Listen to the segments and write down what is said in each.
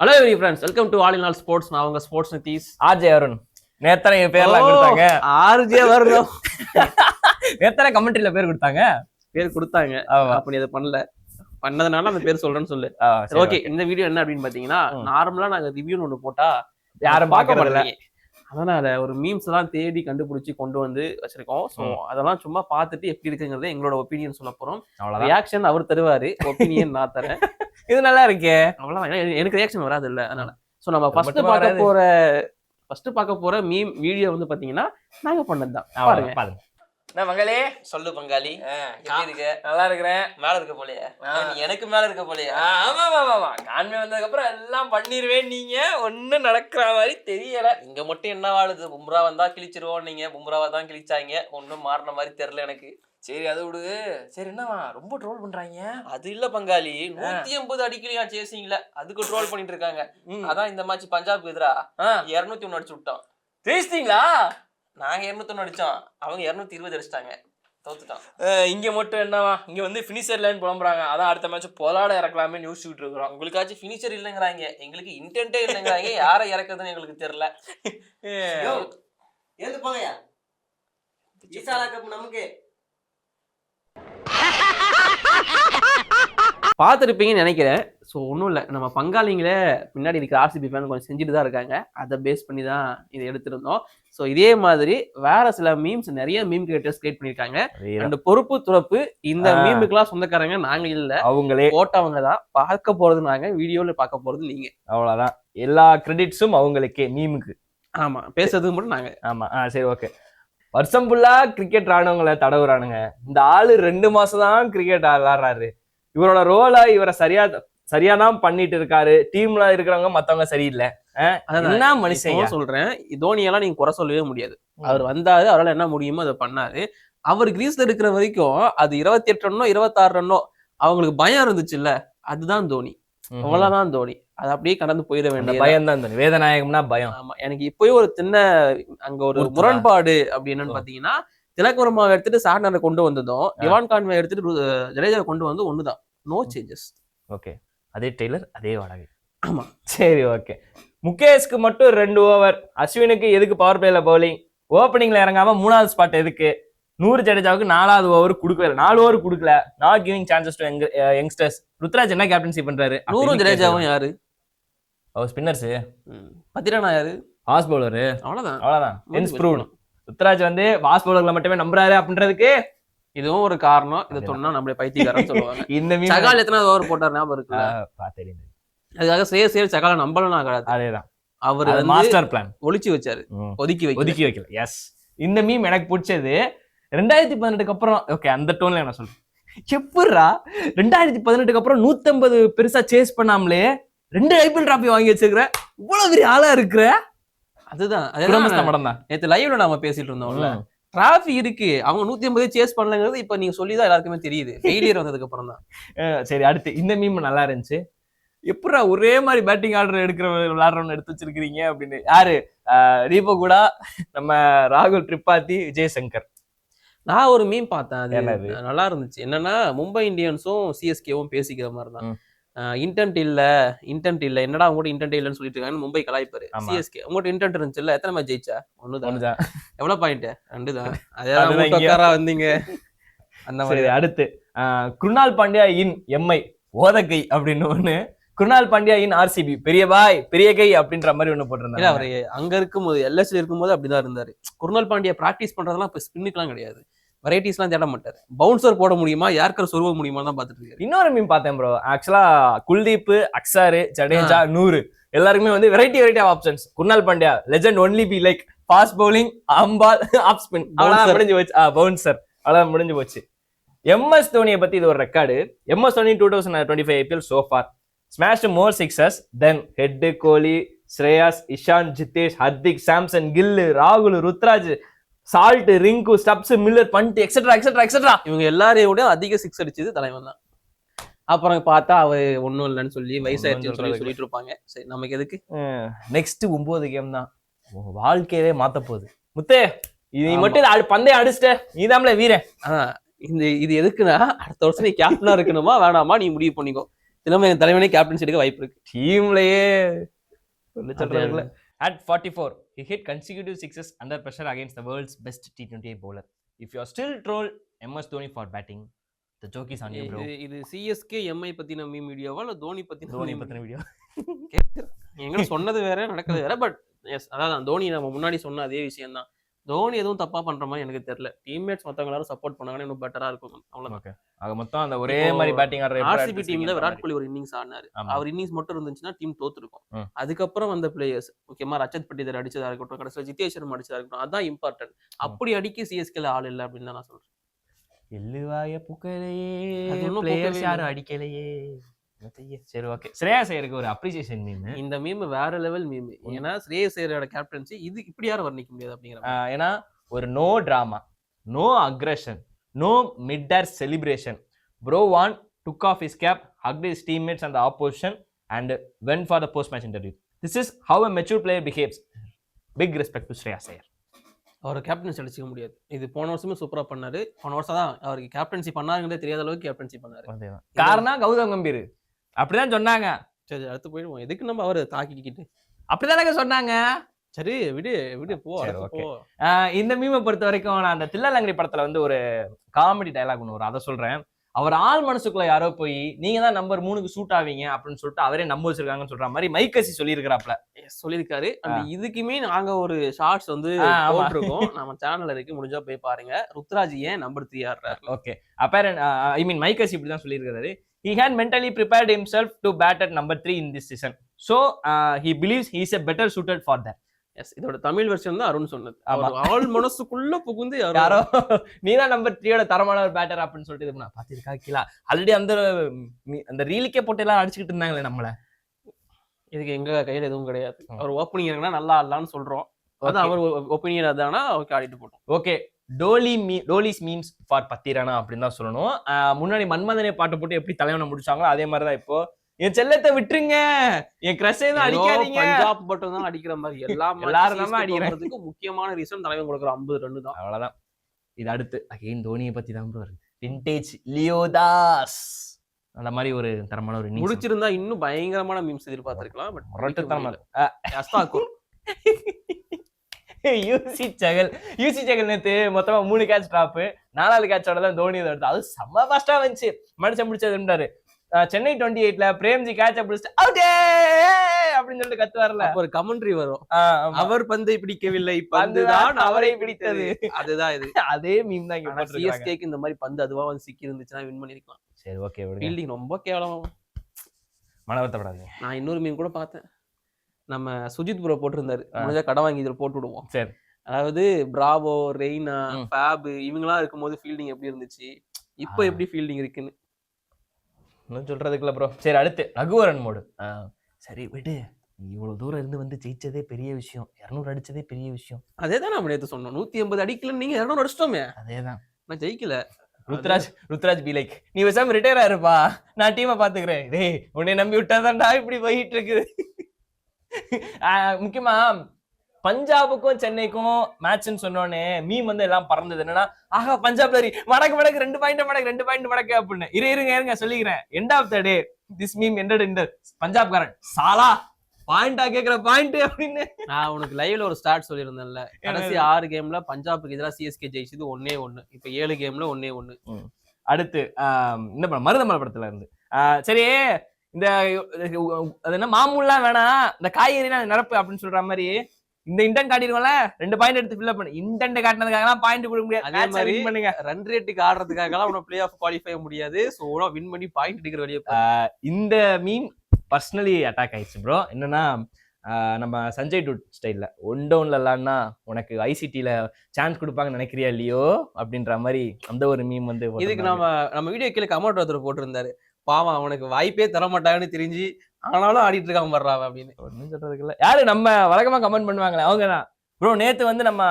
Hello every friends, welcome to all in all sports. நான் உங்க sports Nitish. RJ Arun. நேத்தனை பேர்லாம் கொடுத்தாங்க. ஆர்ஜே வரணும். நேத்தனை கமெண்ட்ரியில பேர் கொடுத்தாங்க. அப்ப நீ அதை பண்ணதுனால அந்த பேர் சொல்றேன்னு சொல்லு. ஓகே, இந்த வீடியோ என்ன அப்படின்னு பாத்தீங்கன்னா, நார்மலா நாங்க ரிவ்யூன்னு ஒண்ணு போட்டா யாரும் பார்க்க மாட்டீங்க. அதனால ஒரு மீம்ஸ் எல்லாம் தேடி கண்டுபிடிச்சி கொண்டு வந்து வச்சிருக்கோம். ஸோ அதெல்லாம் சும்மா பார்த்துட்டு எப்படி இருக்குங்கிறத எங்களோட ஒப்பீனியன் சொல்ல போறோம். ரியாக்ஷன் அவர் தருவாரு, ஒப்பீனியன் நான் தரேன். இது நல்லா இருக்கே. அவ்வளவுதான், எனக்கு ரியாக்ஷன் வராது இல்ல. அதனால ஸோ நம்ம ஃபர்ஸ்ட் பார்க்க போற மீம் வீடியோ வந்து பாத்தீங்கன்னா நாங்க பண்ணதுதான். பாருங்க. மங்களே சொல்லு பங்காளி, எப்படி இருக்க? நல்லா இருக்கிறேன். மேல இருக்க போலையா? எனக்கு மேல இருக்க போலையா? ஆமா கான்மே வந்ததுக்கு அப்புறம் எல்லாம் பண்ணிருவேன். நீங்க ஒன்னும் நடக்கிற மாதிரி தெரியல. இங்க மட்டும் என்ன வாழுது? பும்ரா வந்தா கிழிச்சிருவோம். நீங்க பும்ராவை தான் கிழிச்சாங்க. ஒன்னும் மாறின மாதிரி தெரியல எனக்கு. சரி, அது விடு. சரி, என்னவா ரொம்ப ட்ரோல் பண்றாங்க? அது இல்ல பங்காளி, 180 அடிக்கலையா சேசிங்கள, அதுக்கு ட்ரோல் பண்ணிட்டு இருக்காங்க. அதான் இந்த மேட்ச் பஞ்சாப் எதிரா 201 அடிச்சு விட்டோம். ஜெயிச்சிட்டீங்களா? நாங்க 201 அடிச்சோம், அவங்க 220 அடிச்சிட்டாங்க. தோத்துட்டோம். இங்க மட்டும் என்னவா, இங்க வந்து பினிஷர் லைன் புலம்புறாங்க. அதான் அடுத்த மேட்ச் பொலாட இறக்கலாமே யோசிச்சுட்டு இருக்கிறோம். உங்களுக்காச்சும் பினிஷர் இல்லைங்கிறாங்க, எங்களுக்கு இன்டென்ட்டே இல்லைங்கிறாங்க. யாரை இறக்குறதுன்னு எங்களுக்கு தெரியல. ஏந்து போங்கயா, ஈசாலா கப் நமக்கு. பார்த்துருப்பீங்கன்னு நினைக்கிறேன். ஸோ ஒன்றும் இல்லை, நம்ம பங்காளிங்களே பின்னாடி இருக்கிற ஆர்சிபி ஃபேன் கொஞ்சம் செஞ்சுட்டு தான் இருக்காங்க. அதை பேஸ் பண்ணி தான் இதை எடுத்திருந்தோம். ஸோ இதே மாதிரி வேற சில மீம்ஸ் நிறைய மீம் கிரியேட்டர்ஸ் கிரியேட் பண்ணியிருக்காங்க. ரெண்டு பொறுப்பு துறப்பு இந்த மீமுக்கெல்லாம் சொந்தக்காரங்க நாங்க இல்லை, அவங்களே போட்டவங்க தான். பார்க்க போறது நாங்க, வீடியோவில் பார்க்க போறது நீங்க. அவ்வளோதான், எல்லா கிரெடிட்ஸும் அவங்களுக்கே, மீமுக்கு. ஆமா, பேசுறதுக்கு மட்டும் நாங்க. ஆமா, சரி, ஓகே. வருஷம் ஃபுல்லா கிரிக்கெட் ஆனவங்களை தடவுறானுங்க. இந்த ஆளு 2 மாசம் தான் கிரிக்கெட் விளாடுறாரு. இவரோட ரோலை இவரை சரியாதான் பண்ணிட்டு இருக்காரு. டீம்ல இருக்கிறவங்க மத்தவங்க சரியில்லை. என்ன மனுஷன் சொல்றேன், தோனியெல்லாம் நீங்க குறை சொல்லவே முடியாது. அவர் வந்தாரு, அவரால் என்ன முடியுமோ அதை பண்ணாரு. அவர் கிரீஸ்ல இருக்கிற வரைக்கும் அது 28 ரன்னோ 26 ரன்னோ அவங்களுக்கு பயம் இருந்துச்சு இல்ல, அதுதான் தோனி. அவ்வளவுதான் தோனி. அது அப்படியே கடந்து போயிட வேண்டிய பயம் தான் தோனி. வேதநாயகம்னா பயம். ஆமா, எனக்கு இப்பயும் ஒரு சின்ன அங்க ஒரு முரண்பாடு அப்படி என்னன்னு பாத்தீங்கன்னா, திலக் வர்மாவை எடுத்துட்டு சாட்னரை கொண்டு வந்ததும் டிவான் கான்வே எடுத்துட்டு ஜடேஜாவை கொண்டு வந்து ஒண்ணுதான். No changes. ஓகே, அதே டெய்லர், அதே வாடகை. ஆமா, சரி, ஓகே. முகேஷ்க்கு மட்டும் 2 ஓவர். அஸ்வினுக்கு எதுக்கு பவர் பிளேல பவுலிங்? ஓப்பனிங்ல இறங்காம 3வது ஸ்பாட் எதுக்கு? 100 ஜடேஜாவுக்கு 4வது ஓவர் கொடுக்கல. 4 ஓவர் கொடுக்கல. Not giving chances to youngsters. Ruturaj என்ன கேப்டன்சி பண்றாரு? 100 ஜடேஜாவும் யாரு? அவர் ஸ்பின்னர்ஸ். பத்திரானா யாரு? Fast bowler. அவ்வளவுதான். ருத்ராஜ் வந்து ஃபாஸ்ட் பவுலர்ல மட்டுமே நம்புறாரு அப்படின்றதுக்கு இதுவும் ஒரு காரணம். இதை சொன்னா நம்மளே பைத்தியக்காரன்னு சொல்லுவாங்க. இந்த சகால் எத்தனாவது ஓவர் போட்டார் ஞாபகம் இருக்கு? அதுக்காக சேர் சகால நம்பலாம் ஆகாது. அதேதான், அவர் மாஸ்டர் பிளான் ஒளிச்சு வச்சாரு, ஒதுக்கி வைக்கல. எஸ், இந்த மீம் எனக்கு பிடிச்சது 2018க்கு அப்புறம். ஓகே, அந்த டோன்ல நான் சொல்றேன். எப்படா 2018க்கு அப்புறம் 150 பெருசா சேஸ் பண்ணாமலே 2 ஐபிஎல் டிராபி வாங்கி வச்சிருக்கிற, இவ்வளவு பெரிய ஆளா இருக்கிற. அதுதான் தான் நேற்று லைவ்ல நாம பேசிட்டு இருந்தோம்ல, டிராஃபி இருக்கு, அவங்க 150 சேஸ் பண்ணலங்கிறது இப்ப நீங்க சொல்லிதான் எல்லாருக்குமே தெரியுது, ஃபெயிலியர் வந்ததுக்கு அப்புறம் தான். சரி, அடுத்து இந்த மீம் நல்லா இருந்துச்சு. எப்படா ஒரே மாதிரி பேட்டிங் ஆர்டர் எடுக்கிற விளையாடுறவங்க எடுத்து வச்சிருக்கீங்க அப்படின்னு. யாரு? ரீபோ கூட நம்ம ராகுல் திரிபாதி, விஜய் சங்கர். நான் ஒரு மீம் பார்த்தேன், அது நல்லா இருந்துச்சு. என்னன்னா, மும்பை இந்தியன்ஸும் சிஎஸ்கேவும் பேசிக்கிற மாதிரி தான். இன்டென்ட் இல்ல என்னடா உங்கள்கிட்ட இன்டென்ட் இல்லன்னு சொல்லிட்டு இருக்காங்க மும்பை கலாய்ப்பாரு. சிஎஸ்கே உங்கள்கிட்ட இன்டென்ட் இருந்துச்சு இல்ல, எத்தனை மேட்ச் ஜெயிச்சா? 1 எவ்வளவு பாயிண்ட்? 2 தான். அதே வந்தீங்க அந்த மாதிரி. அடுத்து குருணால் பாண்டியா இன் எம்ஐ ஓதகை அப்படின்னு ஒண்ணு. குருணால் பாண்டியா இன் ஆர்சிபி பெரிய பாய் பெரிய கை அப்படின்ற மாதிரி ஒண்ணு போட்டிருந்தாங்க. அவரு அங்க இருக்கும்போது எல்எஸ்ல இருக்கும்போது அப்படிதான் இருந்தாரு. குருணால் பாண்டியா பிராக்டிஸ் பண்றதெல்லாம் இப்ப ஸ்பின்னுக்குலாம் கிடையாது, வெரைட்டிஸ் எல்லாம் தேட மாட்டாரு. பவுன்சர் போட முடியுமா, யாருக்கர் சொருவ முடியுமா தான் பாத்துட்டு இருக்காரு. இன்னொரு மீம் பார்த்தேன் ப்ரோ. ஆக்சுவலா குல்தீப், அக்ஸாரு, ஜடேஜா, 100 எல்லாருக்குமே வந்து variety of options. Krunal Pandya legend only be like fast bowling, ஆம்பால், ஆஃப் ஸ்பின், அவ்வளவுதான் முடிஞ்சு போச்சு. பவுன்சர், அவ்வளவுதான் முடிஞ்சு போச்சு. எம்எஸ் தோனியை பத்தி இது ஒரு record. MS Dhoni 2025 IPL so far smashed more sixes than head Kohli, Shreyas, Ishan, Jitesh, Hardik, Samson, Gill, ராகுல், Ruturaj, Salt, Rinku, Stubbs, Miller, Pant etcetera. இவங்க எல்லாரையும் விட அதிக 6 அடிச்சது தலைவன் தான். அப்புறம் பார்த்தா அவ ஒன்னும் இல்லைன்னு சொல்லி வயசாயிருச்சுன்னு சொல்லிட்டு இருப்பாங்க. சரி, நமக்கு எதுக்கு? நெக்ஸ்ட் 9 கேம் தான் வாழ்க்கையவே மாத்த போகுது. முத்தே, இது மட்டும் பந்தயம் அடிச்சிட்ட நீதாம்ல வீரன். இது எதுக்குன்னா, அடுத்த வருஷம் நீ கேப்டனா இருக்கணுமா வேணாமா நீ முடிவு பண்ணிக்கோ. திரும்ப என் தலைவனே கேப்டன்சி எடுக்க வாய்ப்பு இருக்கு. டீம்லயே சொல்றதுல. At 44, he hit consecutive sixes under pressure against the world's best T20 bowler. If you are still troll MS Dhoni for batting, the joke is on you, bro. இது சிஎஸ்கே எம்ஐ பத்தின meme வீடியோவா இல்ல தோனி தோனி பத்தின video. எங்க சொன்னது வேற நடக்கிறது வேற. பட் எஸ், அதான் தோனி நம்ம முன்னாடி சொன்ன அதே விஷயம் தான். தோனி எதுவும் தப்பா பண்ற மாதிரி எனக்கு தெரியல. டீம்மேட்ஸ் மத்தவங்க எல்லாரும் சப்போர்ட் பண்ணாங்கன்னா இன்னும் பெட்டரா இருக்கும். அவ்வளவுதான். ஓகே. ஆக மொத்தம் அந்த ஒரே மாதிரி பேட்டிங் ஆடுற ஆர்சிபி டீம்ல விராட் கோலி ஒரு இன்னிங்ஸ் ஆடினாரு. அவர் இன்னிங்ஸ் மட்டும் இருந்துச்சுன்னா டீம் தோத்துருக்கும். அதுக்கப்புறம் வந்த பிளேயர்ஸ் முக்கியமா ரச்சத் பட்டிதர் அடிச்சதா இருக்கட்டும், கடைசியில் ஜித்தேஷ் சர்மா அடிச்சதா இருக்கட்டும், அதான் இம்பார்ட்டன்ட். அப்படி அடிக்க சிஎஸ்கேல ஆள் இல்லை அப்படின்னு தான் நான் சொல்றேன். எள்ளுவாய புகழையே அது ஒண்ணும் பிளேயர்ஸ் போக்கவே யாரும் அடிக்கலையே. சரி, ஓகே. ஸ்ரேயாஸ் ஐயருக்கு ஒரு அப்ரிசியேஷன் மீம். இந்த மீம் வேற லெவல் மீம். ஏன்னா ஸ்ரேயஸ் ஐயரோட கேப்டன்சி இது இப்படி யாரும் வர்ணிக்க முடியாது அப்படிங்கிற. ஏன்னா ஒரு no drama, no aggression, no mid air celebration. Bro வான் took off his cap, hugged his teammates and the opposition and went for the post match interview. This is how a mature player behaves. Big respect to Shreyas Iyer. அவர் captaincy அடிச்சுக்க முடியாது. இது போன வருஷமே சூப்பரா பண்ணாரு. போன வருஷம் தான் அவருக்கு கேப்டன்சி பண்ணாருங்கிறதே தெரியாத அளவுக்கு கேப்டன்சி பண்ணாரு. காரணம் கௌதம் கம்பீர் அப்படிதான் சொன்னாங்க. சரி, அடுத்து போயிடுவோம். எதுக்கு நம்ம அவரை தாக்கிக்கிட்டு? அப்படிதானங்க சொன்னாங்க. சரி, விடு விடு, போ. இந்த மீமை பொறுத்த வரைக்கும் நான் அந்த தில்லாலங்கடி படத்துல வந்து ஒரு காமெடி டயலாக் ஒன்று வரும், அதை சொல்றேன். அவர் ஆள் மனசுக்குள்ள யாரோ போய் நீங்க தான் நம்பர் 3க்கு சூட் ஆவீங்க அப்படின்னு சொல்லிட்டு அவரே நம்ப வச்சிருக்காங்கன்னு சொல்ற மாதிரி மைக்கசி சொல்லியிருக்கிறாப்ல. சொல்லியிருக்காரு. அந்த இதுக்குமே நாங்க ஒரு ஷார்ட்ஸ் வந்து போட்டிருக்கோம், நம்ம சேனல்ல இருக்கு, முடிஞ்சா போய் பாருங்க. ருத்ராஜ் ஏன் நம்பர் 3 ஆடுறாரு. ஓகே, அப்பேரண்ட் ஐ மீன் மைக்கசி இப்படி தான் சொல்லியிருக்காரு. He had mentally prepared himself to bat at number 3 in this season. So he believes he is a better suited for that. Yes, இதோட தமிழ் வெர்ஷன் தான் அருண் சொன்னது. ஆள் மனசுக்குள்ள புகுந்து யாரோ நீதான் நம்பர் 3யோட தரமான ஒரு பேட்டர் அப்படின்னு சொல்லிட்டு இது பாத்திருக்கா கீழே ஆல்ரெடி அந்த ரீலுக்கே போட்டு எல்லாம் அடிச்சுக்கிட்டு இருந்தாங்களே நம்மள. இதுக்கு எங்க கையில எதுவும் கிடையாது. அவர் ஓப்பனிங் இருக்குன்னா நல்லா ஆடலாம்னு சொல்றோம். அது அவர் ஒப்பீனியன் அதானா ஓகே, ஆடிட்டு போட்டோம். ஓகே, டோலிஸ் மீம்ஸ் ஃபார் பத்திரானா அப்படின்னு தான் சொல்லணும். முன்னாடி மன்மதனே பாட்டு போட்டு எப்படி தலைவனை முடிச்சாங்களோ அதே மாதிரிதான் இப்போ என் செல்லத்தை விட்டுருங்க, என் கிரஷே தான் அடிக்காதீங்க. பஞ்சாப் மட்டும் தான் அடிக்கிற மாதிரி எல்லாரும் தான் அடிக்கிறதுக்கு முக்கியமான ரீசன் தலைவன் கொடுக்குற 50 ரன் தான். அவ்வளவுதான். இது அடுத்து அகைன் தோனியை பத்தி தான் ப்ரோ இருக்கு. விண்டேஜ் லியோதாஸ் அந்த மாதிரி ஒரு தரமான ஒரு முடிச்சிருந்தா இன்னும் பயங்கரமான மீம்ஸ் எதிர்பார்த்திருக்கலாம். பட் அஸ்தாக்கூர் யூசி சகல் நேத்து மொத்தமா 3 கேட்ச் டிராப், 4வது கேட்சோட தான் தோனி எடுத்து அது செம்ம ஃபாஸ்டா வந்துச்சு. மனுஷ முடிச்சதுன்றாரு. சென்னை 28ல பிரேம்ஜி கேட்ச பிடிச்சிட்டு அவுட்டே அப்படின்னு சொல்லிட்டு கத்து வரல. ஒரு கமெண்ட்ரி வரும், அவர் பந்தை பிடிக்கவில்லை, பந்துதான் அவரை பிடித்தது. அதுதான் இது. அதே மீம் தான் இங்க. சிஎஸ்கேக்கு இந்த மாதிரி பந்து அதுவா வந்து சிக்கி இருந்துச்சுன்னா வின் பண்ணிருக்கலாம். சரி, ஓகே. ஃபீல்டிங் ரொம்ப கேவலம். மன வருத்தப்படாதீங்க. நான் இன்னொரு மீம் கூட பார்த்தேன். நம்ம சுஜித் ப்ரோ போட்டிருந்தாரு, முடிஞ்சா கடை வாங்கி இதுல போட்டு விடுவோம். சரி, அதாவது பிராவோ, ரெய்னா, ஃபேப் இவங்கெல்லாம் இருக்கும்போது ஃபீல்டிங் எப்படி இருந்துச்சு, இப்போ எப்படி ஃபீல்டிங் இருக்குன்னு இன்னும் சொல்றதுக்குள்ள ப்ரோ. சரி, அடுத்து ரகுவரன் மோடு. சரி விடு, இவ்வளவு தூரம் இருந்து வந்து ஜெயிச்சதே பெரிய விஷயம், 200 அடிச்சதே பெரிய விஷயம். அதே தான் நம்ம நேற்று சொன்னோம். 180 அடிக்கல, நீங்க 200 அடிச்சிட்டோமே. அதேதான், நான் ஜெயிக்கல. ருத்ராஜ் பி லைக், நீ பேசாம ரிட்டையர் ஆயிருப்பா, நான் டீமை பாத்துக்கிறேன். டேய், உன்னை நம்பி விட்டாதான்டா இப்படி போயிட்டு இருக்குது. முக்கியமா பஞ்சாபுக்கும் சென்னைக்கும் மேட்ச்னு சொன்னோடனே மீம் வந்து எல்லாம் பறந்தது. என்னன்னா, ஆஹா பஞ்சாப்ல மடக்கு 2 பாயிண்ட் மடக்கு அப்படின்னு. இருங்க சொல்லிக்கிறேன். End of the day this meme ended in the பஞ்சாப்காரன் சாலா பாயிண்டா கேக்குற பாயிண்ட் அப்படின்னு. நான் உனக்கு லைவ்ல ஒரு ஸ்டார்ட் சொல்லியிருந்தேன்ல, கடைசி 6 கேம்ல பஞ்சாபுக்கு எதிராக சிஎஸ்கே ஜெயிச்சது 1-1. இப்ப 7 கேம்ல 1-1. அடுத்து என்ன பண்ண மருதமலை படத்துல இருந்து. சரி, இந்த அது என்ன மாமூல்லாம் வேணாம், இந்த காய்கறிலாம் நிரப்பு அப்படின்னு சொல்ற மாதிரி இந்த இன்டென்ட் காட்டிருக்கோம்ல, 2 பாயிண்ட் எடுத்து ஃபில் பண்ணு. இன்டென்ட் காட்டினதுக்காக பாயிண்ட் கொடுக்க முடியாது. அதே மாதிரி பண்ணுங்க, ரன் ரேட்டுக்கு ஆடுறதுக்காக உனக்கு பிளே ஆஃப் குவாலிஃபை முடியாது. சோ வின் பண்ணி பாயிண்ட் எடுக்கிற வெளியே. இந்த மீம் பர்சனலி அட்டாக் ஆயிடுச்சு ப்ரோ. என்னன்னா, நம்ம சஞ்சய் டூட் ஸ்டைல்ல ஒன் டவுன்ல எல்லாம் உனக்கு ஐசிடில சான்ஸ் கொடுப்பாங்கன்னு நினைக்கிறியா இல்லையோ அப்படின்ற மாதிரி அந்த ஒரு மீம் வந்து இதுக்கு நம்ம வீடியோ கீழே கமெண்ட் ஒருத்தர் போட்டிருந்தாரு. பாவம், அவனுக்கு வாய்ப்பே தர மாட்டாங்கன்னு தெரிஞ்சு ஆனாலும் ஆடிட்டு இருக்காம வர்றாங்க அப்படின்னு. ஒன்றும் சொல்றதுக்கு இல்லை. யாரு நம்ம வழக்கமா கமெண்ட் பண்ணுவாங்களே அவங்க தான் ப்ரோ. நேத்து வந்து நம்ம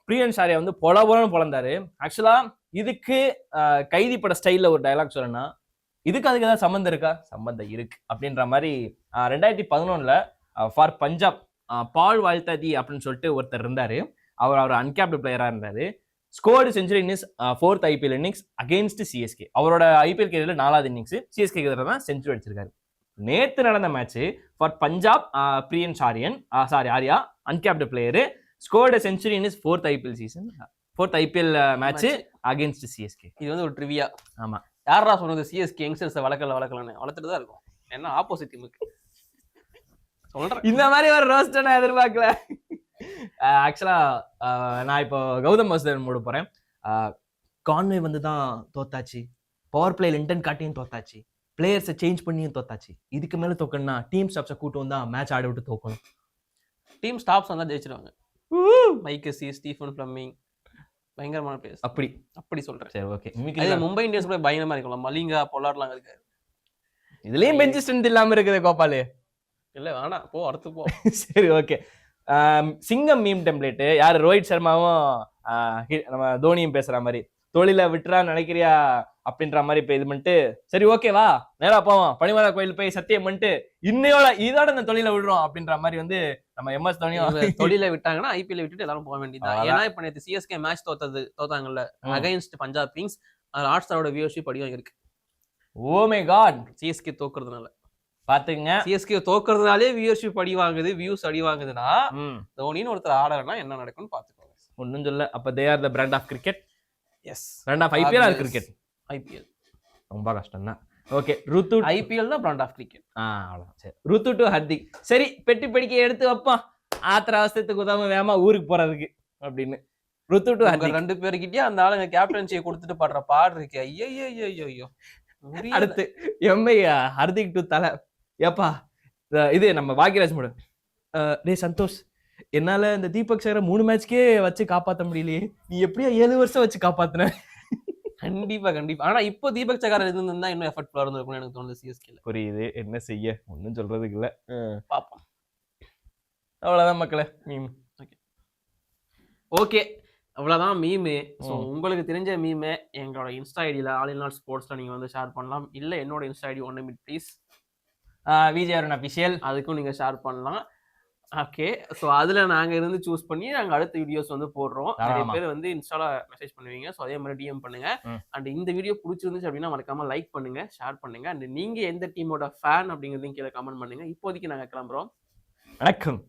பிரியன்ஸ் ஆர்யா வந்து பொலன்னு பொழந்தாரு. ஆக்சுவலா இதுக்கு கைதி பட ஸ்டைல்ல ஒரு டயலாக் சொல்லணும்னா, இதுக்கு அதுக்கு ஏதாவது சம்பந்தம் இருக்கா? சம்பந்தம் இருக்கு அப்படின்ற மாதிரி 2011ல ஃபார் பஞ்சாப் பால் வால்தாதி அப்படின்னு சொல்லிட்டு ஒருத்தர் இருந்தாரு. அவர் அன்கேப்டு பிளேயரா இருந்தாரு. Scored century innings 4th IPL innings against CSK. அவரோட ஐபிஎல் கேரியர்ல 4வது இன்னிங்ஸ் சிஎஸ்கே எதிராக தான் செஞ்சுரி அடிச்சிருக்காரு. நேத்து நடந்த match for Punjab, Priyan Arya uncapped player scored century in 4th IPL season, 4th IPL match against CSK. இது வந்து ஒரு ட்ரிவியா. ஆமா, யாரா சொன்னது சிஎஸ்கே யங்ஸ்டர்ஸ் வளர்க்கலன்னு? வளர்த்துட்டு தான் இருக்கும். என்ன ஆப்போசிட் டீமுக்கு சொல்றேன். இந்த மாதிரி ஒரு ரோஸ்ட் நான் எதிர்பார்க்கல. ஆக்சுவலா நான் இப்போ கௌதம் வாசுதேவன் மூட போறேன். கான்வே வந்து தான் தோத்தாச்சு, பவர் பிளேல இன்டென்ட் காட்டியும் தோத்தாச்சு, பிளேயர்ஸை சேஞ்ச் பண்ணியும் தோத்தாச்சு. இதுக்கு மேல தோக்கணும்னா டீம் ஸ்டாப்ஸை கூட்டு வந்தா மேட்ச் ஆட விட்டு தோக்கணும். டீம் ஸ்டாப்ஸ் வந்தா ஜெயிச்சிருவாங்க. மைக்கேசி, ஸ்டீஃபன் பிளமிங் பயங்கரமான பிளேயர்ஸ். அப்படி சொல்றேன். சரி, ஓகே. மும்பை இந்தியன்ஸ் கூட பயங்கரமா இருக்கலாம். மலிங்கா, பொல்லார்லாம் இருக்காரு. இதுலயும் பெஞ்ச் ஸ்ட்ரென்த் இல்லாம இருக்குது கோபாலு. இல்ல வேணாம், போ அடுத்து போ. சரி, ஓகே. சிங்கம் மீம் டெம்ப்ளேட் யாரு? ரோஹித் சர்மாவும் நம்ம தோனியும் பேசுற மாதிரி தொழில விட்டுறா நினைக்கிறியா அப்படின்ற மாதிரி இப்ப இது பண்ணிட்டு, சரி ஓகேவா நேரா போவோம் பனிமலை கோயில் போய் சத்தியம் பண்ணிட்டு இதோட இந்த தொழில விடுறோம் அப்படின்ற மாதிரி வந்து நம்ம எம்எஸ் தோனியும் தொழில விட்டாங்கன்னா ஐபிஎல் விட்டுட்டு எல்லாரும் போக வேண்டியதான். ஏன்னா இப்ப நேற்று சிஎஸ்கே மேட்ச் தோத்தாங்கல்ல அகைன்ஸ்ட் பஞ்சாப் கிங்ஸ், அது ஹாட்ஸ்டாரோட வியூவர்ஷிப் அடிவாங்க இருக்கு. Oh my God. சிஎஸ்கே தோக்குறதுனால பாத்துங்க, சிஎஸ்கே தோக்குறதுனாலே வியூவர்ஷிப் அடி வாங்குது, வியூஸ் அடி வாங்குதுன்னா தோனின்னு ஒருத்தர் ஆடலன்னா என்ன நடக்கும்னு பாத்துக்கோங்க. ஒன்னும் சொல்ல. அப்ப they are the brand of cricket. Yes, brand of IPL or cricket? IPL. ரொம்ப கஷ்டம் தான். ஓகே, ருத்து ஐபிஎல் தான் பிராண்ட் ஆஃப் கிரிக்கெட். அவ்வளவுதான். சரி, ருத்து டு ஹர்திக். சரி, பெட்டி படிக்க எடுத்து வைப்பான் ஆத்திர அவசரத்துக்கு உதவ வேமா ஊருக்கு போறதுக்கு அப்படின்னு. ருத்து டு ஹர்திக் 2 பேருக்கிட்டே அந்த ஆளுங்க கேப்டன்சியை கொடுத்துட்டு பாடுற பாடு இருக்கு. ஐயோ. அடுத்து எம்ஐ ஹர்திக் டு தலை. ஏப்பா இது நம்ம பாக்யராஜ் மூட டே சந்தோஷ், என்னால இந்த தீபக் சேகரை 3 மேட்ச்க்கே வச்சு காப்பாற்ற முடியலையே, நீ எப்படியா 7 வருஷம் வச்சு காப்பாத்துன? கண்டிப்பா. ஆனா இப்போ தீபக் சகார் இருந்தா இன்னும் எஃபர்ட்ஃபுல்லா இருந்திருக்கும்னு எனக்கு தோணுது சிஎஸ்கேல. புரியுது, என்ன செய்ய ஒன்னும் சொல்றதுக்கு இல்ல. பாப்போம். அவ்வளவுதான் மக்களே மீம். ஓகே, அவ்வளவுதான் மீமு. ஸோ உங்களுக்கு தெரிஞ்ச மீமை எங்களோட இன்ஸ்டா ஐடியில ஆல் இன் ஆல் ஸ்போர்ட்ஸ்ல நீங்க வந்து ஷேர் பண்ணலாம். இல்ல என்னோட insta ID 1 minute please Vijay Arun official, அதுக்கும் நீங்க ஷேர் பண்ணலாம். ஓகே, ஸோ அதுல நாங்க இருந்து சூஸ் பண்ணி நாங்க அடுத்த வீடியோஸ் வந்து போடுறோம். நிறைய பேர் வந்து இன்ஸ்டால மெசேஜ் பண்ணுவீங்க. ஸோ அதே மாதிரி டிஎம் பண்ணுங்க. அண்ட் இந்த வீடியோ பிடிச்சிருந்துச்சு அப்படின்னா மறக்காம லைக் பண்ணுங்க, ஷேர் பண்ணுங்க. அண்ட் நீங்க எந்த டீமோட ஃபேன் அப்படிங்கிறதையும் கீழே கமெண்ட் பண்ணுங்க. இப்போதைக்கு நாங்க கிளம்புறோம். வணக்கம்.